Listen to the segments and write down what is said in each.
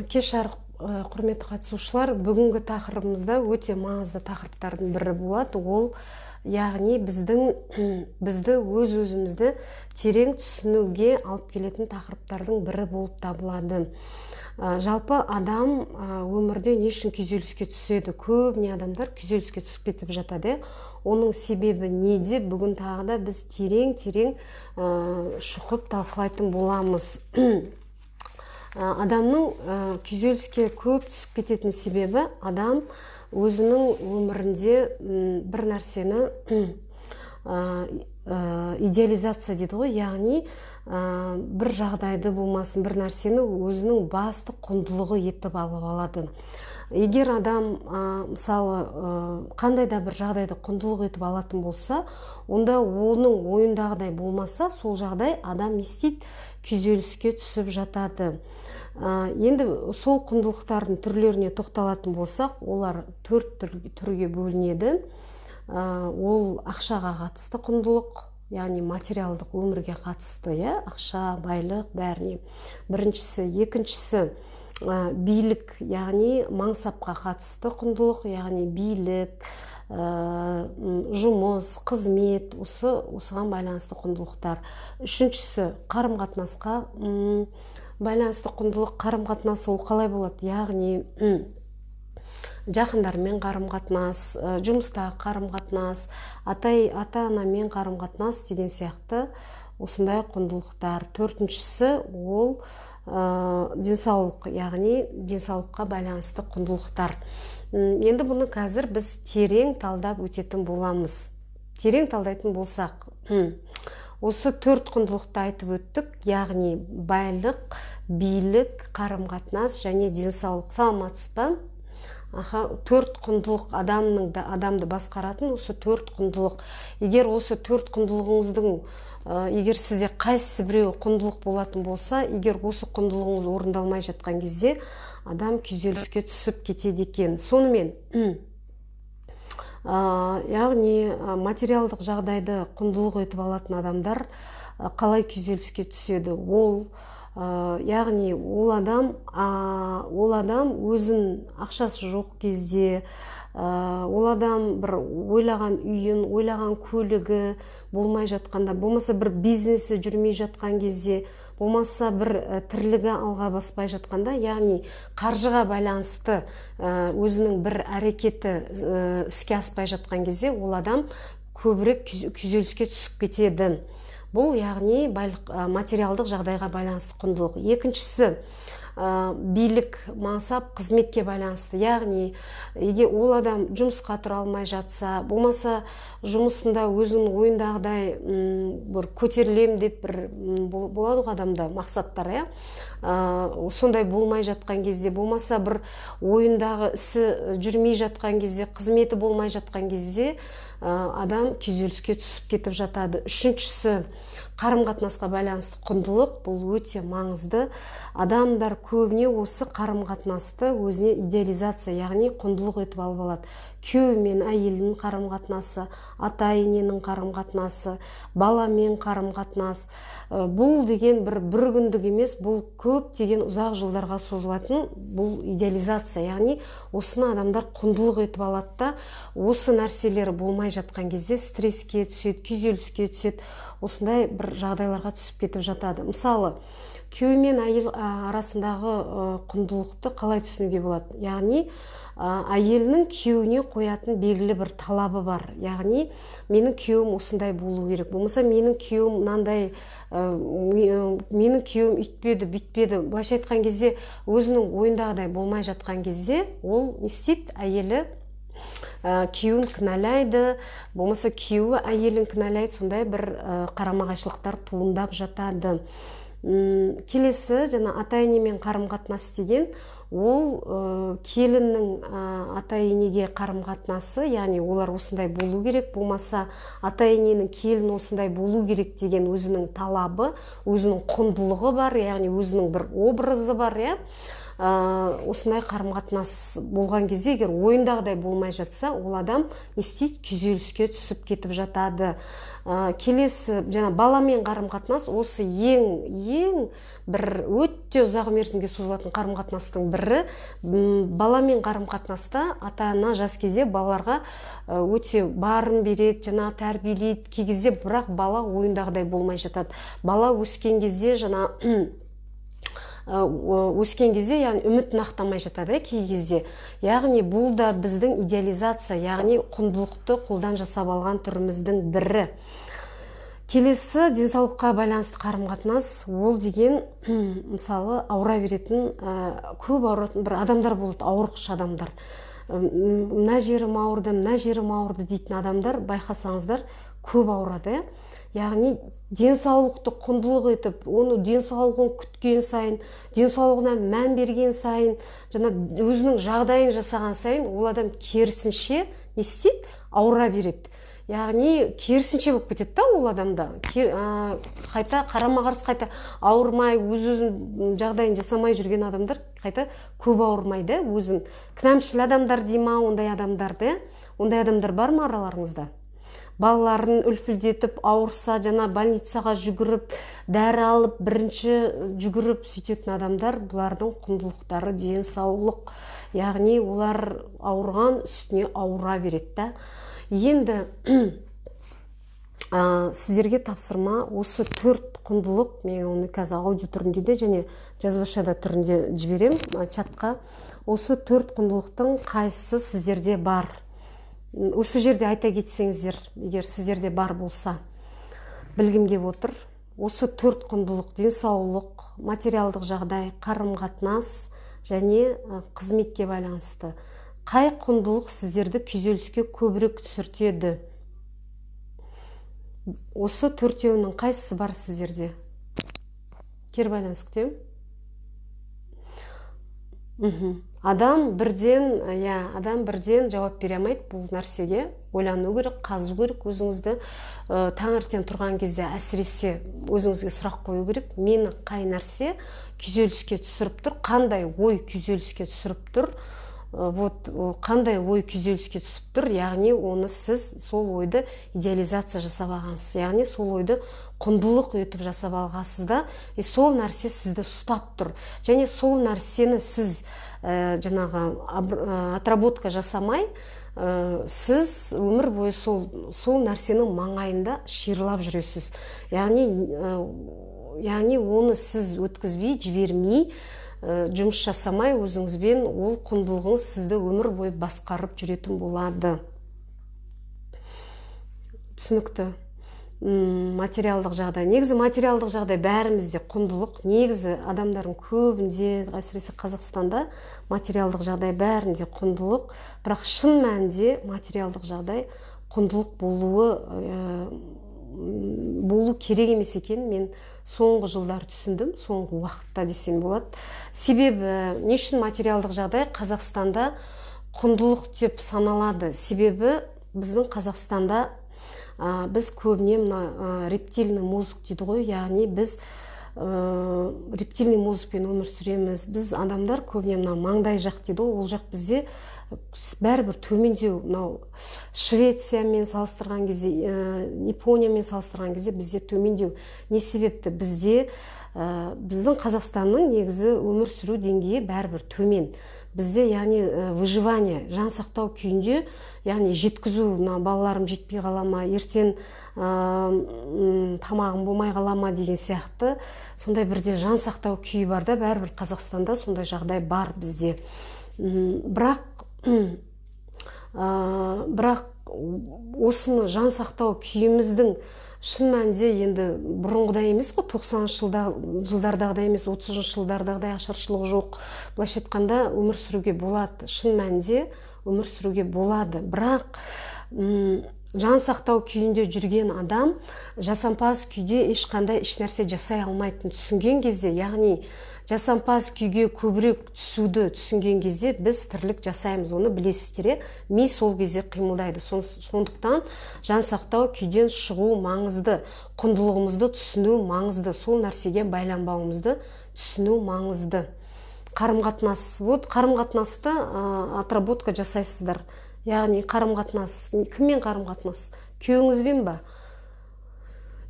Кеш жарық құрметті қатысушылар, бүгінгі тақырыбымызда өте маңызды тақырыптардың бірі болады. Ол яғни бізді өз-өзімізді терең түсінуге алып келетін тақырыптардың бірі болып табылады. Жалпы адам өмірде не үшін күйзеліске түседі? Көбіне адамдар күйзеліске түсіп кетіп жатады. Оның себебі неде? Бүгін тағы да біз терең шұқып талқылайтын боламыз. Адамның күйзеліске көп түсіп кететін себебі адам өзінің өмірінде бір нәрсені идеализация дейді ғой, яғни бір жағдайды болмасын, бір нәрсені өзінің басты құндылығы етіп алып алады. Егер адам мысалы қандай да бір жағдайды құндылық етіп алатын болса, онда оның ойындағыдай болмаса, сол жағдай адам не істейді? Күйзеліске түсіп жатады. Енді сол құндылықтардың түрлеріне тоқталатын болсақ, олар 4 түрге бөлінеді. Ол ақшаға қатысты құндылық, яғни материалдық өмірге қатысты, ақша, байлық, бәріне. Біріншісі, екіншісі билік, яғни мансапқа қатысты құндылық, яғни билік, жұмыс, қызмет, осыған байланысты құндылықтар. Үшіншісі, қарым-қатынасқа байланысты құндылық. Қарым-қатынасы ол қалай болады? Яғни жақындармен қарым-қатынас, жұмыстағы қарым-қатынас, ата-анамен қарым-қатынас деген сияқты осындай құндылықтар. Төртіншісі ол денсаулық, яғни денсаулыққа байланысты құндылықтар. Енді бұны қазір біз терең талдап өтетін боламыз. Терең талдайтын болсақ, осы 4 құндылықты айтып өттік, яғни байлық, билік, қарым-қатынас және денсаулық. Саламатсыз ба? 4 құндылық адамды басқаратын осы 4 құндылық. Егер осы 4 құндылығыңыздың егер сізде қайсысы біреу құндылық болатын болса, егер осы құндылығыңыз орындалмай жатқан кезде адам күйзеліске түсіп кетеді екен. Сонымен, яғни материалдық жағдайды құндылық етіп алатын адамдар қалай күйзеліске түседі? Яғни ол адам өзін ақшасы жоқ кезде, ол адам бір ойлаған үйін, ойлаған көлігі болмай жатқанда, болмаса бір бизнесі жүрмей жатқан кезде, болмаса бір тірлігі алға баспай жатқанда, яғни қаржыға байланысты өзінің бір әрекеті іске аспай жатқан кезде, ол адам көбірек күйзеліске түсіп кетеді. Бұл яғни материалдық жағдайға байланысты құндылық. Екіншісі, билік, мансап, қызметке байланысты. Яғни, егер ол адам жұмысқа тұра алмай жатса, болмаса жұмысында өзінің ойындағыдай бір көтерілем деп бір болады ғой адамда мақсаттар, сондай болмай жатқан кезде, болмаса бір ойындағы ісі жүрмей жатқан кезде, қызметі болмай жатқан кезде адам күйзеліске түсіп кетіп жатады. Үшіншісі, қарым-қатынасқа байланысты құндылық. Бұл өте маңызды. Адамдар көбіне осы қарым-қатынасты өзіне идеализация, яғни құндылық етіп алып алады. Күйеуі мен әйелінің қарым-қатынасы, ата-ененің қарым-қатынасы, баламен қарым-қатынас. Бұл деген бір күндік емес, бұл көп деген ұзақ жылдарға созылатын бұл идеализация, яғни осыны адамдар құндылық етіп алады да, осы нәрселері болмай жатқан кезде стресске түседі, күйзеліске түседі, осындай бір жағдайларға түсіп кетіп жатады. Мысалы, күйеуі мен әйел арасындағы құндылықты қалай түсінуге болады? Яғни, әйелінің күйеуіне қоятын белгілі бір талабы бар. Яғни, менің күйеуім осындай болу керек. Болмаса, менің күйеуім мынандай, менің күйеуім үйтпеді, бүйтпеді. Былайша айтқан кезде, өзінің ойындағыдай болмай жатқан кезде, ол не істейді? Әйелі күйеуін кінәлайды, болмаса күйеуі әйелін кінәлайды, сондай бір қарама-қайшылықтар туындап жатады. Келесі, ата-енемен қарым-қатынас деген, ол келіннің ата-енеге қарым-қатынасы, яғни олар осындай болу керек, болмаса ата-ененің келін осындай болу керек деген өзінің талабы, өзінің құндылығы бар, яғни өзінің бір образы бар, осындай қарым-қатынас болған кезде, егер ойындағыдай болмай жатса, ол адам не істейді? Күйзеліске түсіп кетіп жатады. Келесі, жаңа баламен қарым-қатынас, осы ең бір өте ұзақ мерзімге созылатын қарым-қатынастың бірі. Баламен қарым-қатынаста ата-ана жас кезде балаларға өте барын береді, жаңа тәрбиелейді. Кей кезде бірақ бала ойындағыдай болмай жатады. Бала өскен кезде яғни үмітін ақтамай жатады кей кезде. Яғни бұл да біздің идеализация, яғни құндылықты қолдан жасап алған түріміздің бірі. Келесі, денсаулыққа байланысты қарым-қатынас, ол деген мысалы ауыра беретін, көп ауыратын бір адамдар болады, ауырғыш адамдар. Мына жерім ауырды дейтін адамдар, байқасаңыздар, көп ауырады. Яғни денсаулықты құндылық етіп, оны денсаулығын күткен сайын, денсаулығына мән берген сайын, жаңа өзінің жағдайын жасаған сайын, ол адам керісінше не істейді? Ауыра береді. Яғни керісінше болып кетеді да ол адамда. Қайта қарама-қарсы қайта ауырмай, өз-өзін жағдайын жасамай жүрген адамдар қайта көп ауырмайды, өзін. Кінәмшіл адамдар дейма, ондай адамдарды. Ондай адамдар бар ма араларыңызда? Балаларын үлпілдетіп, ауырса, жана больницаға жүгіріп, дәрі алып, бірінші жүгіріп сөйтетін адамдар, бұлардың құндылықтары денсаулық. Яғни олар ауырған үстіне ауыра береді да. Енді сіздерге тапсырма, осы 4 құндылық, мен оны қазір аудио түрінде де және жазбашада түрінде жіберем чатқа. Осы 4 құндылықтың қайсысы сіздерде бар? Осы жерде айта кетсеңіздер, егер сіздерде бар болса, білгім кеп отыр. Осы 4 құндылық: денсаулық, материалдық жағдай, қарым-қатынас және қызметке байланысты. Қай құндылық сіздерді күйзеліске көбірек түсіртеді? Осы 4-еуінің қайсысы бар сіздерде? Кері байланыс күтем. Адам бірден жауап бере алмайды бұл нәрсеге. Ойлану керек, қазу керек, өзіңізді таңертең тұрған кезде әсіресе өзіңізге сұрақ қою керек. Мені қай нәрсе күйзеліске түсіріп тұр? Қандай ой күйзеліске түсіріп тұр? Қандай ой күйзеліске түсіп тұр? Яғни оны сіз сол ойды идеализация жасап алғансыз. Яғни сол ойды құндылық етіп жасап алғансыз да, сол нәрсе сізді ұстап тұр. Және сол нәрсені сіз жаңағы отработка жасамай, сіз өмір бойы сол нәрсенің маңайында шиырлап жүресіз. Яғни оны сіз өткізбей, жібермей, жұмыс жасамай, өзіңізбен ол құндылығыңыз сізді өмір бойы басқарып жүретін болады. Түсінікті. Материалдық жағдай. Негізі материалдық жағдай бәрімізде құндылық. Негізі адамдардың көбінде, әсіресе Қазақстанда, материалдық жағдай бәрінде құндылық. Бірақ шын мәнінде материалдық жағдай құндылық болу керек емес екен мен соңғы жылдар түсіндім, соңғы уақытта десем болады. Себебі не үшін материалдық жағдай Қазақстанда құндылық деп саналады? Себебі біздің Қазақстанда біз көбіне рептильный мозг дейді ғой, яғни біз рептильный мозгпен өмір сүреміз. Біз адамдар көбіне маңдай жақ дейді ғой, ол жақ бізде бәрібір төмендеу. Швециямен салыстырған кезде, Япониямен салыстырған кезде бізде төмендеу. Не себепті? Біздің Қазақстанның негізі өмір сүру деңгейі бәрібір төмен. Бізде, яғни выживание, жан сақтау күйінде, яғни жеткізу, балаларым жетпей қалама, ертең тамағым болмай қалама деген сияқты, сондай бірде жан сақтау күйі бар да, бәрібір Қазақстанда сондай жағдай бар бізде. Бірақ осыны жан сақтау күйіміздің шын мәнінде енді бұрынғыдай емес қой, 90 жылдардағыдай емес, 30 жылдардағыдай ашаршылық жоқ. Былайша айтқанда өмір сүруге болады, шын мәнінде өмір сүруге болады. Бірақ жан сақтау күйінде жүрген адам жасампаз күйде ешқандай нәрсе жасай алмайтын түсінген кезде, яғни жасампаз күйге көбірек түсуді түсінген кезде біз тірлік жасаймыз, оны білесіздер. Ми сол кезде қимылдайды. Сондықтан жан сақтау күйден шығу маңызды, құндылығымызды түсіну маңызды, сол нәрсеге байланбауымызды түсіну маңызды. қарым-қатынас. Вот қарым-қатынасты отработка жасайсыздар. Яғни қарым-қатынас, кіммен қарым-қатынас? Күйеуіңізбен ба?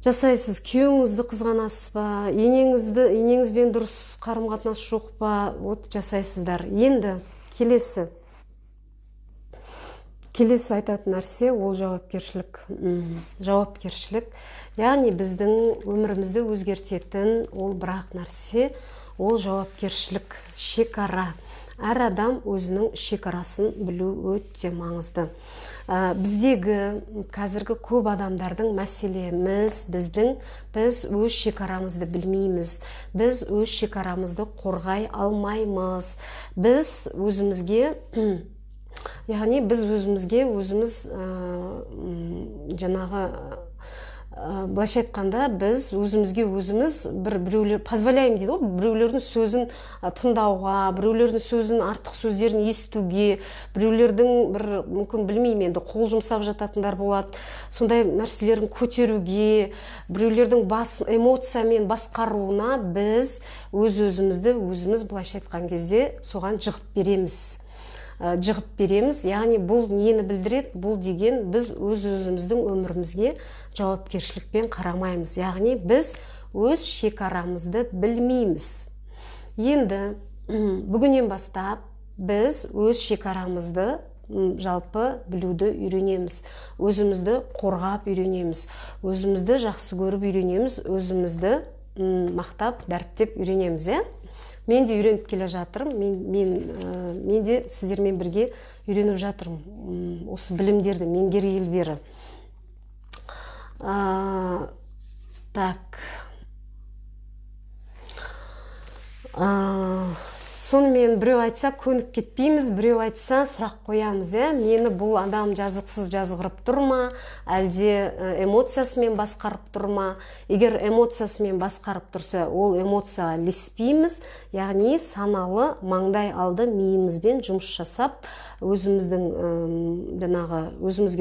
Жасайсыз. Күйеуіңізді қызғанасыз ба? Енеңізбен дұрыс қарым-қатынас жоқ па? Вот жасайсыздар. Енді келесі айтатын нәрсе ол жауапкершілік. Жауапкершілік. Яғни біздің өмірімізді өзгертетін ол бірақ нәрсе, ол жауапкершілік, шекара. Әр адам өзінің шекарасын білу өте маңызды. Біздегі қазіргі көп адамдардың мәселеміз біз өз шекарамызды білмейміз. Біз өз шекарамызды қорғай алмаймыз. Біз өзімізге жаңағы былайша айтқанда біз өзіміз біреулер позволяем дейді ғой, біреулердің сөзін тыңдауға, біреулердің сөзін артық сөздерін естуге, біреулердің мүмкін білмеймін енді қол жұмсап жататындар болады, сондай нәрселерін көтеруге, біреулердің эмоциямен басқаруына біз өзіміз былайша айтқан кезде соған жығып береміз. Яғни бұл нені білдіреді? Бұл деген біз өзіміздің өмірімізге жауапкершілікпен қарамаймыз. Яғни біз өз шекарамызды білмейміз. Енді бүгіннен бастап біз өз шекарамызды жалпы білуді үйренеміз. Өзімізді қорғап үйренеміз. Өзімізді жақсы көріп үйренеміз. Өзімізді мақтап, дәріптеп үйренеміз. Мен де үйреніп келе жатырмын. Мен де сіздермен бірге үйреніп жатырмын. Осы білімдерді меңгергелі бері. Так. Сонымен біреу айтса көніп кетпейміз, біреу айтса сұрақ қоямыз. Мені бұл адам жазықсыз жазғырып тұр ма, әлде эмоциясымен басқарып тұр ма? Егер эмоциясымен басқарып тұрса, ол эмоцияға ілеспейміз. Яғни саналы маңдай алды миымызбен жұмыс жасап, өзімізге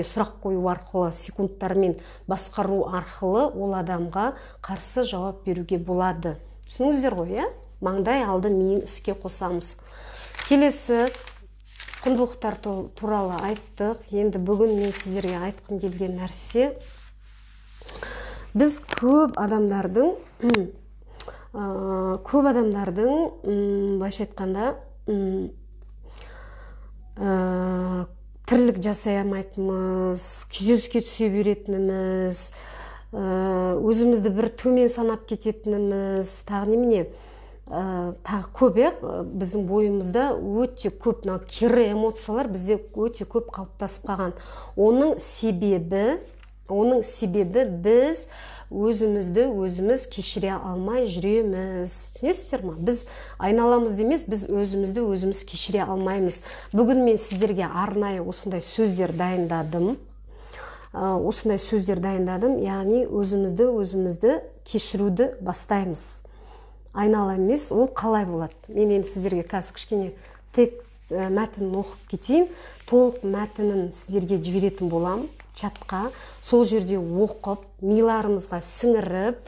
сұрақ қою арқылы, секундтармен басқару арқылы ол адамға қарсы жауап беруге болады. Түсініңіздер ғой, маңдай алды миын іске қосамыз. Келесі құндылықтар туралы айттық. Енді бүгін мен сіздерге айтқым келген нәрсе, біз көп адамдардың былайша айтқанда тірлік жасай алмайтынымыз, күйзеліске түсе беретініміз, өзімізді бір төмен санап кететініміз, тағы немене? Тағы көп, біздің бойымызда өте көп кері эмоциялар бізде өте көп қалыптасып қалған. Оның себебі біз өзіміз кешіре алмай жүреміз. Түсінесіздер ме? Біз айналамызды емес, біз өзіміз кешіре алмаймыз. Бүгін мен сіздерге арнайы осындай сөздер дайындадым. Яғни өзімізді кешіруді бастаймыз. Айнала емес, ол қалай болады? Мен енді сіздерге қазір кішкене тек мәтінін оқып кетейін. Толық мәтінін сіздерге жіберетін болам чатқа. Сол жерде оқып, миларымызға сіңіріп,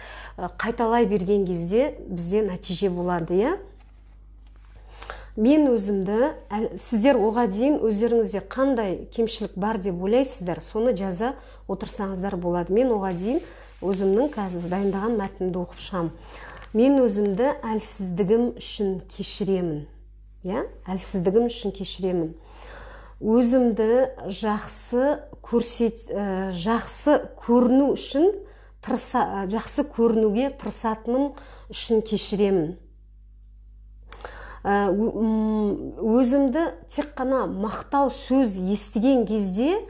қайталай берген кезде бізде нәтиже болады, Мен өзімді, сіздер оға дейін өздеріңізде қандай кемшілік бар деп ойлайсыздар, соны жаза отырсаңыздар болады. Мен оға дейін өзімнің қазір дайындаған мәтінді оқып шығамын. Мен өзімді әлсіздігім үшін кешіремін. Өзімді жақсы көрінуге тырысатыным үшін кешіремін. Өзімді тек қана мақтау сөз естіген кезде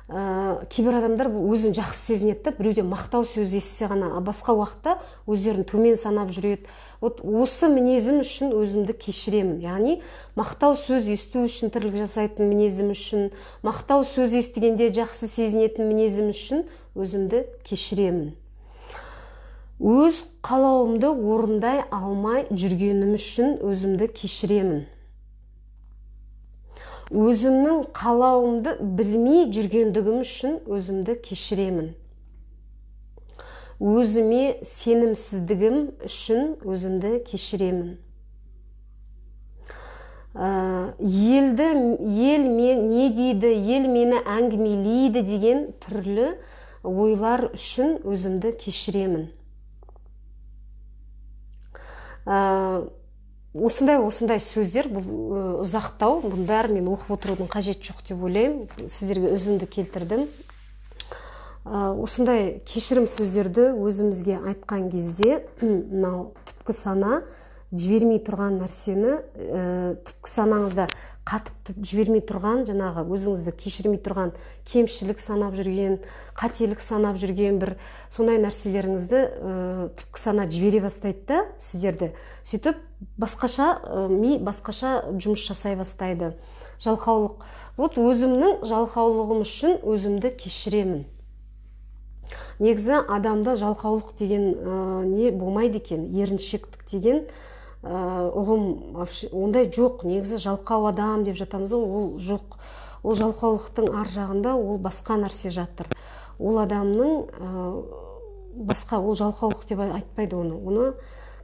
кейбір адамдар өзін жақсы сезінеді, біреуден мақтау сөз естісе ғана, басқа уақытта өздерін төмен санап жүреді. Осы мінезім үшін өзімді кешіремін. Яғни мақтау сөз есту үшін тірлік жасайтын мінезім үшін, мақтау сөз естігенде жақсы сезінетін мінезім үшін өзімді кешіремін. Өз қалауымды орындай алмай жүргенім үшін өзімді кешіремін. Өзімнің қалауымды білмей жүргендігім үшін өзімді кешіремін. Өзіме сенімсіздігім үшін өзімді кешіремін. ел не дейді, ел мені әңгімелейді деген түрлі ойлар үшін өзімді кешіремін. Осындай сөздер, бұл ұзақтау, бұл бәрі мен оқып отырудың қажет жоқ деп ойлаймын. Сіздерге үзінді келтірдім. Осындай кешірім сөздерді өзімізге айтқан кезде, мынау түпкі сана жібермей тұрған нәрсені, түпкі санаңызда қатып жібермей тұрған, жаңағы өзіңізді кешірмей тұрған, кемшілік санап жүрген, қателік санап жүрген бір сондай нәрселеріңізді түпкі сана жібере бастайды да сіздерді. Сөйтіп ми басқаша жұмыс жасай бастайды. Жалқаулық. Вот өзімнің жалқаулығым үшін өзімді кешіремін. Негізі адамда жалқаулық деген не болмайды екен, еріншектік деген ұғым ондай жоқ. Негізі жалқау адам деп жатамыз, ол жоқ. Ол жалқаулықтың ар жағында ол басқа нәрсе жатыр. Ол адамның басқа, ол жалқаулық деп айтпайды оны. Оны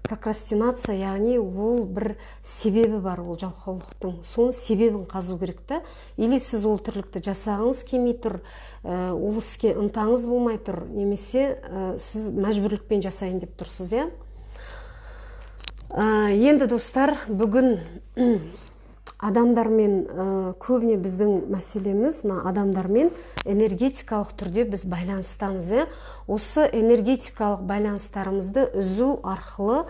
прокрастинация, яғни ол бір себебі бар ол жалқаулықтың. Соның себебін қазу керек та. Или сіз ол тірлікті жасағыңыз келмей тұр, ол іске ынтаңыз болмай тұр, немесе сіз мәжбүрлікпен жасайын деп тұрсыз, иә? Енді достар, бүгін адамдармен көбіне біздің мәселеміз, адамдармен энергетикалық түрде біз байланыстамыз. Осы энергетикалық байланыстарымызды үзу арқылы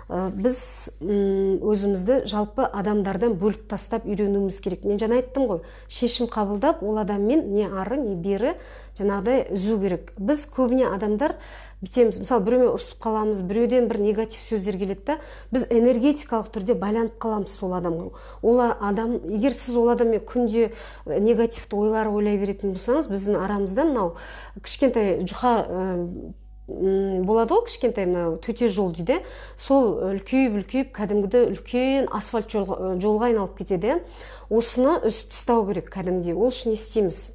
біз өзімізді жалпы адамдардан бөліп тастап үйренуіміз керек. Мен жаңа айттым ғой, шешім қабылдап, ол адаммен не ары, не бері жаңағыдай үзу керек. Біз көбіне адамдар бітеміз. Мысалы, біреумен ұрсып қаламыз, біреуден бір негатив сөздер келеді, біз энергетикалық түрде байланып қаламыз сол адамға. Ол адам, егер сіз ол адаммен күнде негативті ойлар ойлай беретін болсаңыз, біздің арамызда мынау кішкентай жұқа болады ғой, кішкентай мынау төте жол дейді, сол үлкейіп кәдімгіде үлкен асфальт жолға айналып кетеді. Осыны үзіп тастау керек кәдімгідей. Ол үшін не істейміз?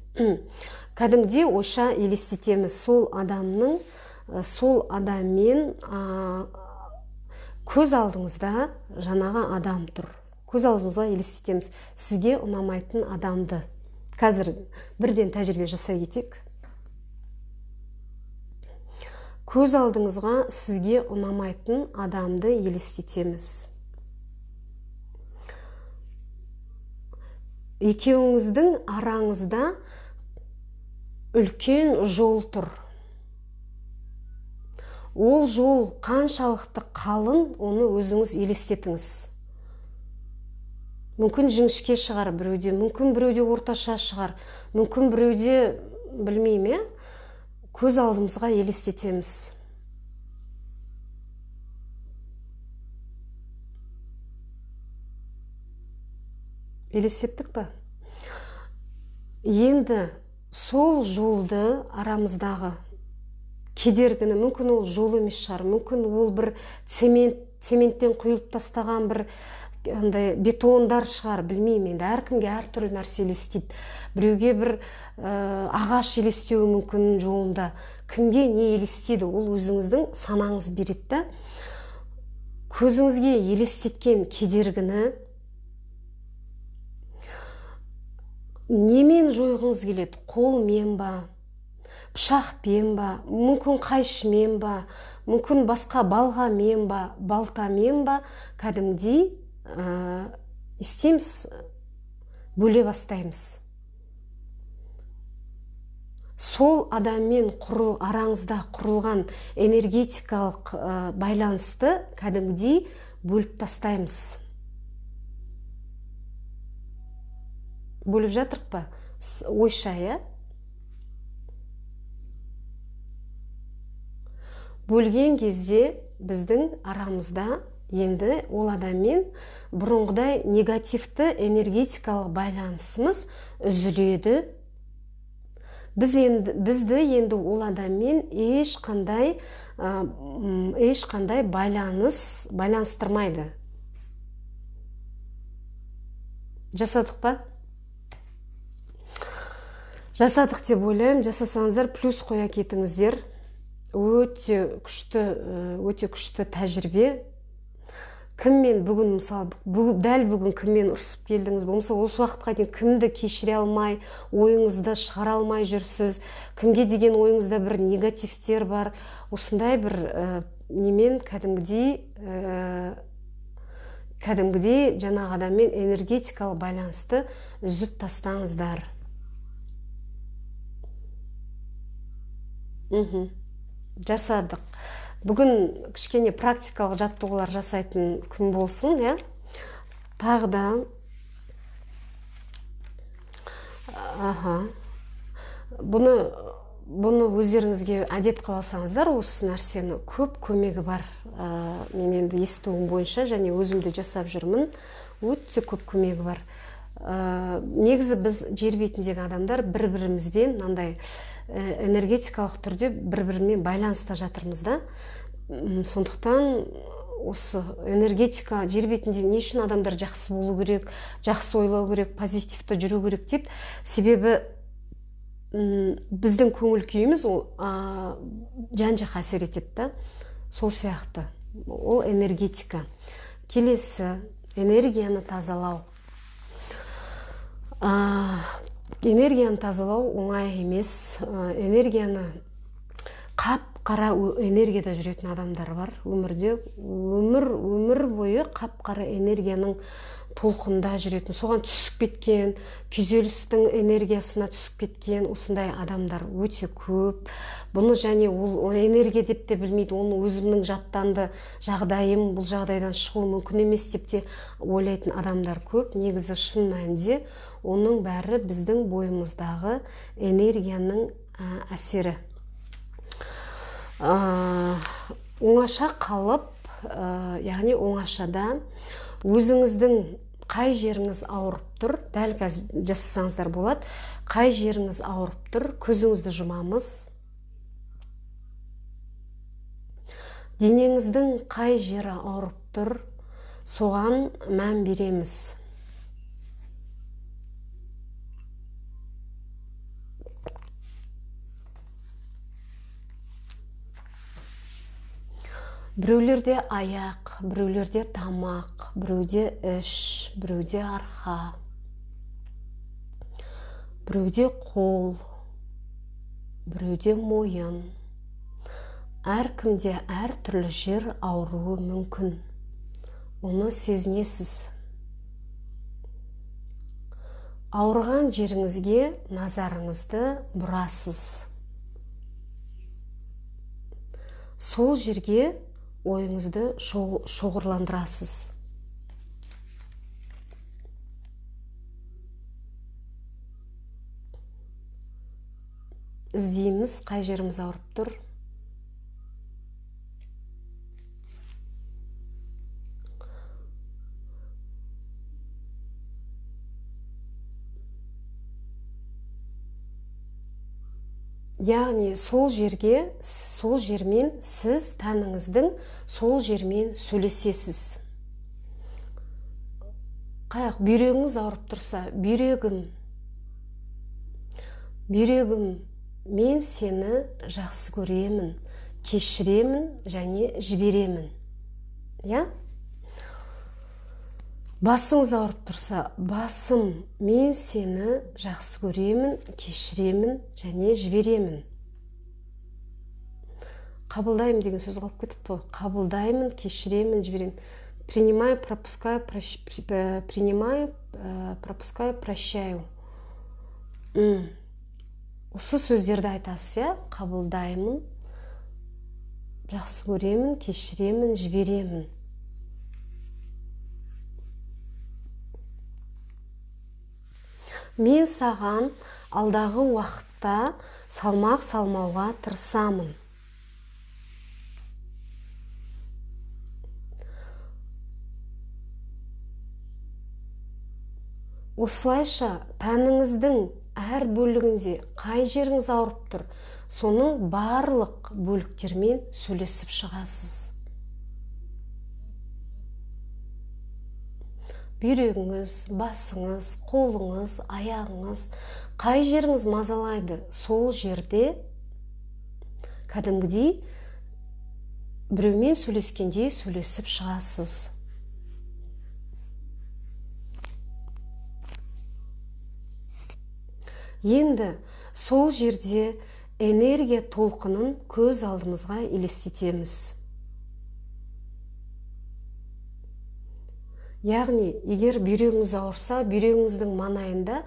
Кәдімгідей ойша елестетеміз. Сол адаммен көз алдыңызда жаңағы адам тұр. Көз алдыңызға елестетеміз. Сізге ұнамайтын адамды. Қазір бірден тәжірибе жасай кетейік. Көз алдыңызға сізге ұнамайтын адамды елестетеміз. Екеуіңіздің араңызда үлкен жол тұр. Ол жол қаншалықты қалың, оны өзіңіз елестетіңіз. Мүмкін жіңішке шығар біреуде, мүмкін біреуде орташа шығар, мүмкін біреуде білмейме, көз алдымызға елестетеміз. Елестеттік па? Енді сол жолды арамыздағы кедергіні, мүмкін ол жол емес шығар, мүмкін ол бір цементтен құйылып тастаған бір бетондар шығар, білмеймін. Енді әркімге әртүрлі нәрсе елестейді. Біреуге бір ағаш елестеуі мүмкін жолында. Кімге не елестейді, ол өзіңіздің санаңыз береді. Көзіңізге елестеткен кедергіні немен жойғыңыз келеді? Қолмен ба? Пышақпен ба, мүмкін қайшымен ба, мүмкін басқа балғамен ба, балтамен ба, кәдімгідей істейміз, бөле бастаймыз. Сол адаммен араңызда құрылған энергетикалық байланысты кәдімгідей бөліп тастаймыз. Бөліп жатырық па? Ойша, иә? Бөлген кезде біздің арамызда енді ол адаммен бұрынғыдай негативті энергетикалық байланысымыз үзіледі. Бізді енді ол адаммен ешқандай байланыстырмайды. Жасадық па? Жасадық деп ойлаймын. Жасасаңыздар плюс қоя кетіңіздер. Өте күшті тәжірибе. кіммен бүгін, мысалы, дәл бүгін кіммен ұрсып келдіңіз, болмаса осы уақытқа дейін кімді кешіре алмай, ойыңызды шығара алмай жүрсіз, кімге деген ойыңызда бір негативтер бар, осындай бір немен кәдімгідей жаңағы адаммен энергетикалық байланысты үзіп тастаңыздар. Жасадық. Бүгін кішкене практикалық жаттығулар жасайтын күн болсын, иә? Тағы да бұны өздеріңізге әдет қылып алсаңыздар, осы нәрсені көп көмегі бар. Мен енді естуім бойынша және өзімді жасап жүрмін, өте көп көмегі бар. Негізі біз жер бетіндегі адамдар бір-бірімізбен мынандай энергетикалық түрде бір-бірімен байланыста жатырмыз да. Сондықтан осы энергетика жер бетінде не үшін адамдар жақсы болу керек, жақсы ойлау керек, позитивті жүру керек дейді. Себебі біздің көңіл күйіміз ол жан-жаққа әсер етеді да. Сол сияқты. Ол энергетика. Келесі, энергияны тазалау. Энергияны тазалау оңай емес. Энергияны қап-қара энергияда жүретін адамдар бар өмірде. Өмір бойы қап-қара энергияның толқында жүретін, соған түсіп кеткен, күйзелістің энергиясына түсіп кеткен осындай адамдар өте көп. Бұны және ол энергия деп те білмейді, оны өзімнің жаттанды жағдайым, бұл жағдайдан шығу мүмкін емес деп те ойлайтын адамдар көп. Негізі шын мәнінде оның бәрі біздің бойымыздағы энергияның әсері. Оңаша қалып, яғни оңашада өзіңіздің қай жеріңіз ауырып тұр, дәл қазір жасасаңыздар болады, қай жеріңіз ауырып тұр, көзіңізді жұмамыз. Денеңіздің қай жері ауырып тұр, соған мән береміз. Біреулерде аяқ, біреулерде тамақ, біреуде іш, біреуде арқа, біреуде қол, біреуде мойын. Әркімде әр түрлі жер ауруы мүмкін. Оны сезінесіз. Ауырған жеріңізге назарыңызды бұрасыз. Сол жерге ойыңызды шоғырландырасыз. Іздейміз, қай жеріміз ауырып тұр. Яғни сол жермен сіз тәніңіздің сол жермен сөйлесесіз. Қаяқ бүйрегіңіз ауырып тұрса, бүйрегім, мен сені жақсы көремін, кешіремін және жіберемін. Я? Басыңыз ауырып тұрса, басым, мен сені жақсы көремін, кешіремін және жіберемін. Қабылдаймын деген сөз қалып кетіпті. Қабылдаймын, кешіремін, жіберемін. Принимаю, пропускаю, прощаю. Осы сөздерді айтасыз, я? Қабылдаймын, жақсы көремін, кешіремін, жіберемін. Мен саған алдағы уақытта салмақ салмауға тырысамын. Осылайша тәніңіздің әр бөлігінде қай жеріңіз ауырып тұр, соның барлық бөліктермен сөйлесіп шығасыз. Бүйрегіңіз, басыңыз, қолыңыз, аяғыңыз, қай жеріңіз мазалайды, сол жерде кәдімгідей біреумен сөйлескендей сөйлесіп шығасыз. Енді сол жерде энергия толқынын көз алдымызға елестетеміз. Яғни, егер бүйрегіңіз ауырса, бүйрегіңіздің маңайында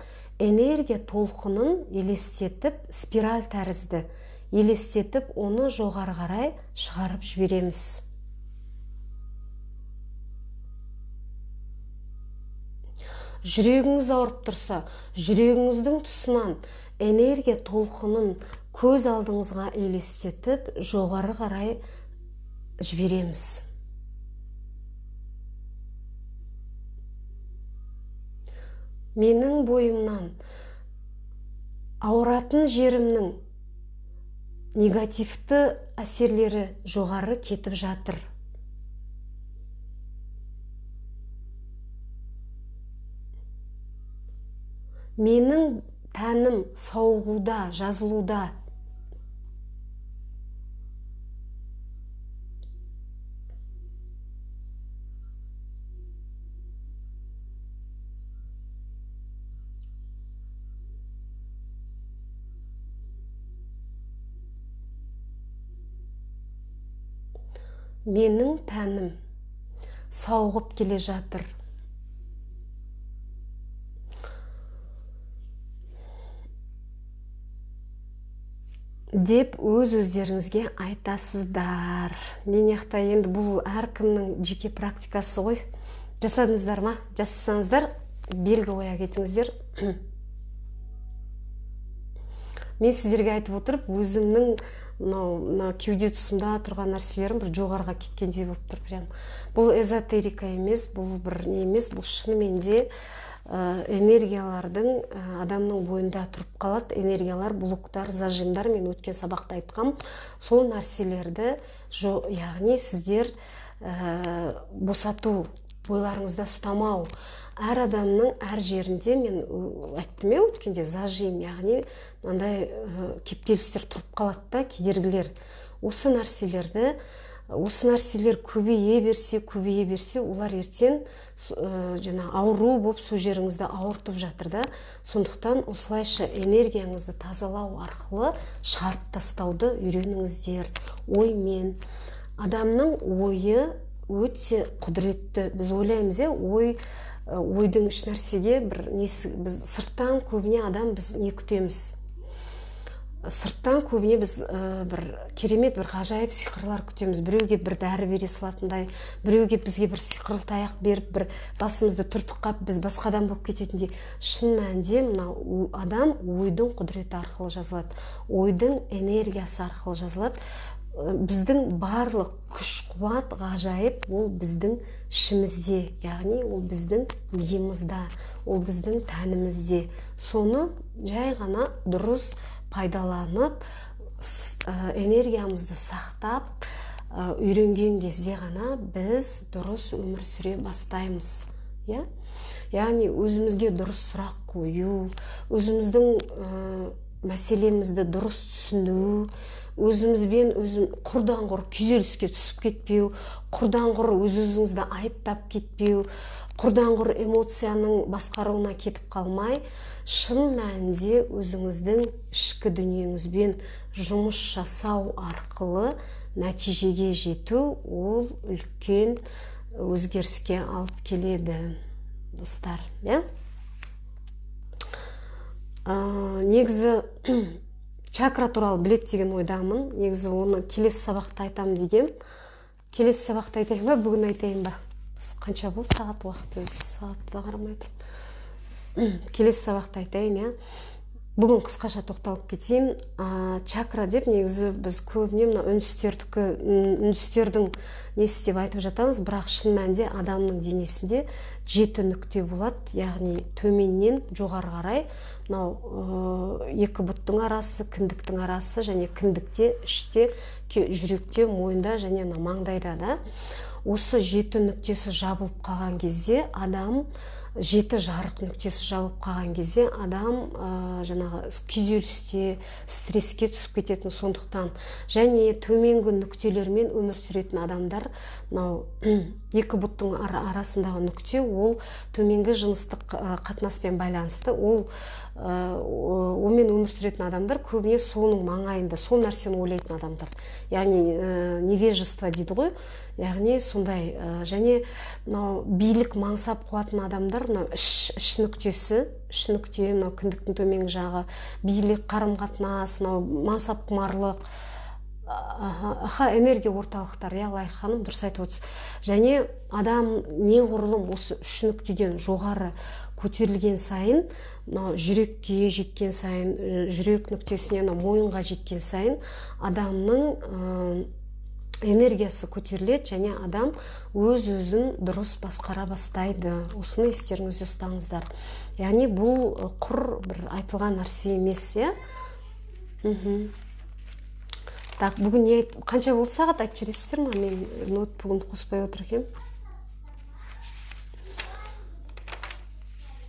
энергия толқынын елестетіп, спираль тәрізді елестетіп, оны жоғары қарай шығарып жібереміз. Жүрегіңіз ауырып тұрса, жүрегіңіздің тұсынан энергия толқынын көз алдыңызға елестетіп, жоғары қарай жібереміз. Менің бойымнан ауыратын жерімнің негативті әсерлері жоғары кетіп жатыр. Менің тәнім сауығуда, жазылуда. Менің тәнім сауығып келе жатыр. Деп өз-өздеріңізге айтасыздар. Мен яқта енді бұл әркімнің жеке практикасы ғой. Жасадыңыздар ма? Жасасаңыздар, белгі қоя кетіңіздер. Мен сіздерге айтып отырып, өзімнің кеуде тұсымда тұрған нәрселерім бір жоғарға кеткендей болып тұр. Прям. Бұл эзотерика емес, бұл бір не емес, бұл шынымен де энергиялардың адамның бойында тұрып қалады. Энергиялар, блоктар, зажимдар, мен өткен сабақта айтқам. Сол нәрселерді, яғни сіздер босату, бойларыңызда ұстамау. Әр адамның әр жерінде, мен айттым өткенде, зажим, яғни мынандай кептелістер тұрып қалады да, кедергілер. Осы нәрселер көбейе берсе, олар ертең ауру болып сол жеріңізді ауыртып жатыр да. Сондықтан осылайша энергияңызды тазалау арқылы шығарып тастауды үйреніңіздер. Оймен. Адамның ойы өте құдіретті. Біз ойлаймыз, ойдың іш нәрсеге біз сырттан көбіне адам біз не күтеміз? Сырттан көбіне біз бір керемет, бір ғажайып сиқырлар күтеміз. Біреуге бір дәрі бере салатындай, біреуге бізге бір сиқырлы таяқ беріп, бір басымызды түртіп қап, біз басқа адам болып кететіндей. Шын мәнінде адам ойдың құдіреті арқылы жазылады. Ойдың энергиясы арқылы жазылады. Біздің барлық күш қуат ғажайып ол біздің ішімізде, яғни ол біздің миымызда, ол біздің тәнімізде. Соны жай ғана дұрыс пайдаланып, энергиямызды сақтап, үйренген кезде ғана біз дұрыс өмір сүре бастаймыз. Яғни өзімізге дұрыс сұрақ қою, өзіміздің мәселемізді дұрыс түсіну, өзімізбен құрдан құр күйзеліске түсіп кетпеу, құрдан құр өз-өзіңізді айыптап кетпеу, құрдан құр эмоцияның басқаруына кетіп қалмай, шын мәнінде өзіңіздің ішкі дүниеңізбен жұмыс жасау арқылы нәтижеге жету, ол үлкен өзгеріске алып келеді, достар. Негізі чакра туралы білет деген ойдамын. Негізі оны келесі сабақта айтам деген. Келесі сабақта айтайын ба, бүгін айтайын ба? Қанша болды сағат уақыт, өзі сағатты да қарамай тұрып. Келесі сабақта айтайын, Бүгін қысқаша тоқталып кетейін. Чакра деп негізі біз көбіне үндістердің несі деп айтып жатамыз, бірақ шын мәнінде адамның денесінде 7 нүкте болады, яғни төменнен жоғары қарай, екі бұттың арасы, кіндіктің арасы, және кіндікте, іште, жүректе, мойында және маңдайда да. Осы 7 нүктесі жабылып қалған кезде адам, 7 жарық нүктесі жабылып қалған кезде адам жаңағы күйзелісте, стресске түсіп кететін. Сондықтан және төменгі нүктелермен өмір сүретін адамдар Екі бұттың арасындағы нүкте ол төменгі жыныстық қатынаспен байланысты. Онымен өмір сүретін адамдар көбіне соның маңайында, сол нәрсені ойлайтын адамдар. Яғни невежество дейді ғой. Яғни сондай және билік мансап қуатын адамдар іш нүкте, кіндіктің төменгі жағы, билік, қарым-қатынас, мансап құмарлық, энергия орталықтар, Лайық ханым дұрыс айтып отырсыз. Және адам неғұрлым осы үш нүктеден жоғары көтерілген сайын, жүрекке жеткен сайын, жүрек нүктесінен мойынға жеткен сайын адамның энергиясы көтеріледі және адам өз-өзін дұрыс басқара бастайды. Осыны естеріңізде ұстаңыздар. Яғни бұл құр бір айтылған нәрсе емес, Так, бүгін қанша болды сағат айтып жібересіздер ма? Мен ноутбугымды қоспай отыр екем.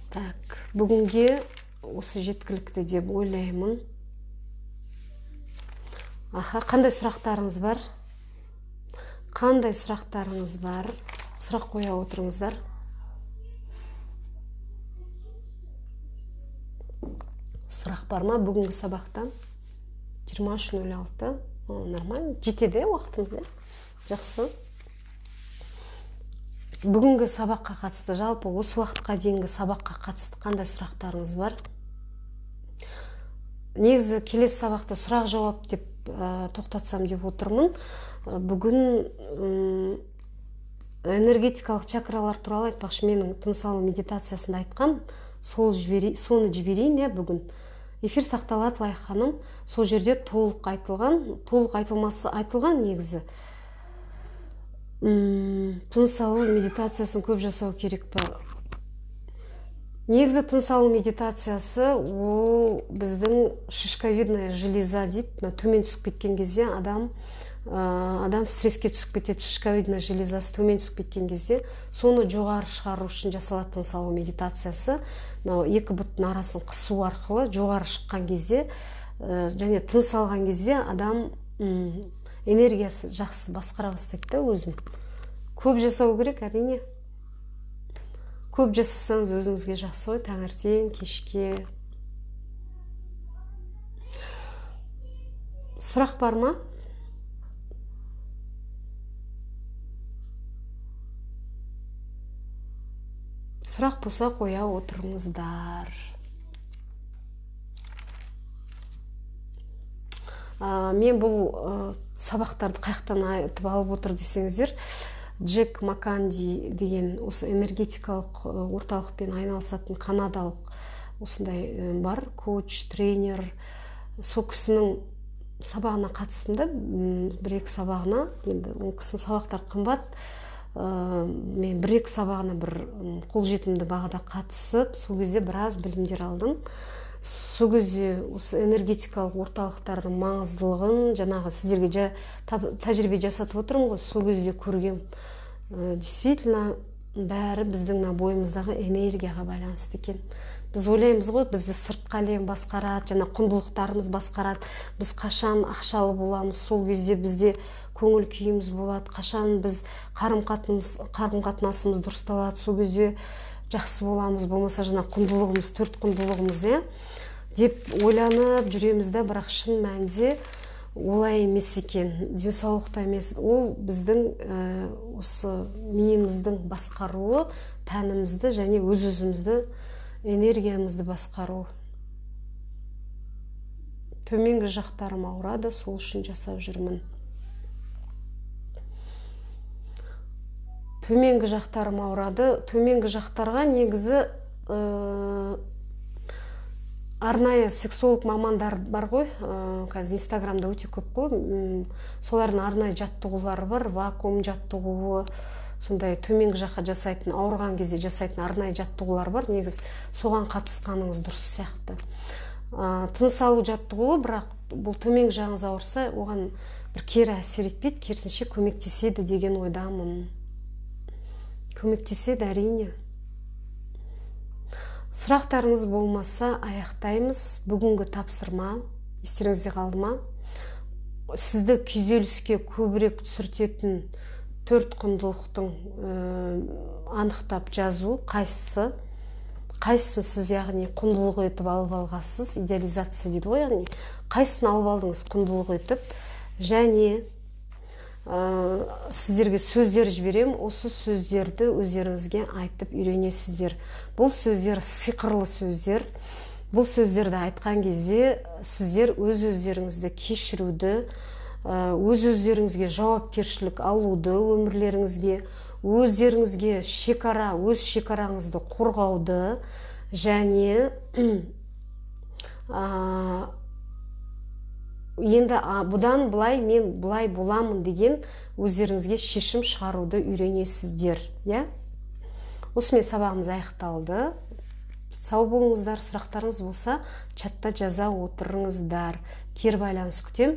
Так, бүгінге осы жеткілікті деп ойлаймын. Қандай сұрақтарыңыз бар? Сұрақ қоя отырыңыздар. Сұрақ бар ма бүгінгі сабақтан? 23:06. Нормально. Жетеді уақытымыз, жақсы. Бүгінгі сабаққа қатысты, жалпы осы уақытқа дейінгі сабаққа қатысты қандай сұрақтарыңыз бар? Негізі келесі сабақты сұрақ-жауап деп тоқтатсам деп отырмын. Бүгін энергетикалық чакралар туралы айтпақшы, менің тыныс алу медитациясында айтқан, соны жіберейін бүгін. Эфир сақталады, Лайық ханым. Сол жерде толық айтылмасы айтылған негізі. Тыныс алу медитациясын көп жасау керек па? Негізі тыныс алу медитациясы ол біздің шишковидная железа дейді. Төмен түсіп кеткен кезде адам стресске түсіп кетеді. Шишковидная железасы төмен түсіп кеткен кезде соны жоғары шығару үшін жасалатын тыныс алу медитациясы. Екі бұттың арасын қысу арқылы жоғары шыққан кезде және тыныс алған кезде адам энергиясы жақсы басқара бастайды өзін. Көп жасау керек, әрине. Көп жасасаңыз өзіңізге жақсы ғой, таңертең, кешке. Сұрақ бар ма? Сұрақ болса қоя отырыңыздар. Мен бұл сабақтарды қаяқтан айтып алып отыр десеңіздер, Джек Маканди деген осы энергетикалық орталықпен айналысатын канадалық осындай бар, коуч, тренер. Сол кісінің сабағына қатыстым да, бір-екі сабағына. Енді ол кісінің сабақтар қымбат. Мен бір-екі сабағына бір қолжетімді бағада қатысып, сол кезде біраз білімдер алдым. Сол кезде осы энергетикалық орталықтардың маңыздылығын, жаңағы сіздерге тәжірибе жасатып отырмын ғой, сол кезде көргем. Действительно, бәрі біздің бойымыздағы энергияға байланысты екен. Біз ойлаймыз ғой, бізді сыртқы әлем басқарады, жаңа құндылықтарымыз басқарады. Біз қашан ақшалы боламыз, сол кезде бізде көңіл күйіміз болады, қашан біз қарым-қатынасымыз дұрысталады, сол кезде жақсы боламыз, болмаса жаңа құндылығымыз, 4 құндылығымыз, деп ойланып жүремізді, бірақ шын мәнінде олай емес екен. Денсаулықта емес, ол біздің осы миымыздың басқаруы, тәнімізді және өз-өзімізді, энергиямызды басқару. Төменгі жақтарым ауырады, сол үшін жасап жүрмін. Төменгі жақтарым ауырады. Төменгі жақтарға негізі арнайы сексолог мамандар бар ғой, қазір инстаграмда өте көп қой, солардың арнайы жаттығулары бар, вакуум жаттығуы, сондай төменгі жаққа жасайтын, ауырған кезде жасайтын арнайы жаттығулар бар, негіз соған қатысқаныңыз дұрыс сияқты. Тыныс алу жаттығуы, бірақ бұл төменгі жағыңыз ауырса, оған бір кері әсер етпейді, керісінше көмектеседі деген ойдамын. Көмектеседі, әрине. Сұрақтарыңыз болмаса аяқтаймыз. Бүгінгі тапсырма естеріңізде қалды ма? Сізді күйзеліске көбірек түсіртетін 4 құндылықтың анықтап жазу, қайсысын сіз яғни құндылық етіп алып алғасыз, идеализация дейді ғой, яғни қайсысын алып алдыңыз құндылық етіп, және сіздерге сөздер жіберем, осы сөздерді өздеріңізге айтып үйренесіздер. Бұл сөздер сиқырлы сөздер. Бұл сөздерді айтқан кезде сіздер өз-өздеріңізді кешіруді, өз-өздеріңізге жауапкершілік алуды, өмірлеріңізге, өздеріңізге шекара, өз шекараңызды қорғауды, және енді бұдан былай мен былай боламын деген өздеріңізге шешім шығаруды үйренесіздер. Осымен сабағымыз аяқталды. Сау болыңыздар, сұрақтарыңыз болса чатта жаза отырыңыздар. Кері байланыс күтем.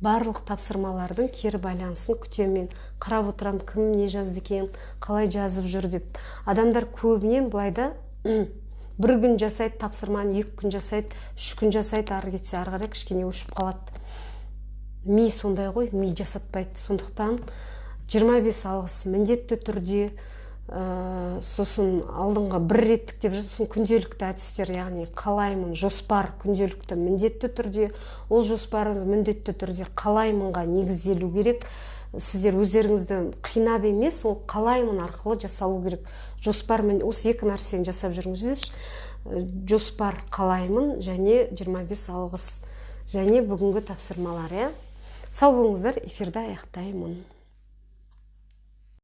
Барлық тапсырмалардың кері байланысын күтемен. Қарап отырам, кім не жазды екен, қалай жазып жүр деп. Адамдар көбінен былайда бір күн жасайды тапсырманы, 2 күн жасайды, 3 күн жасайды, ары кетсе ары қарай кішкене өшіп қалады. Ми сондай ғой, ми жасатпайды. Сондықтан 25 алғыс міндетті түрде, сосын алдыңға бір реттік деп сосын күнделікті әдістер, яғни қалаймын, жоспар күнделікті міндетті түрде, ол жоспарыңыз міндетті түрде қалаймынға негізделу керек. Сіздер өздеріңізді қинап емес, ол қалаймын арқылы жасалу керек. Жоспар, осы 2 нәрсені жасап жүріңіздер. Жоспар қалаймын және 25 алғыс және бүгінгі тапсырмалар. Сау болыңыздар, эфирді аяқтаймын.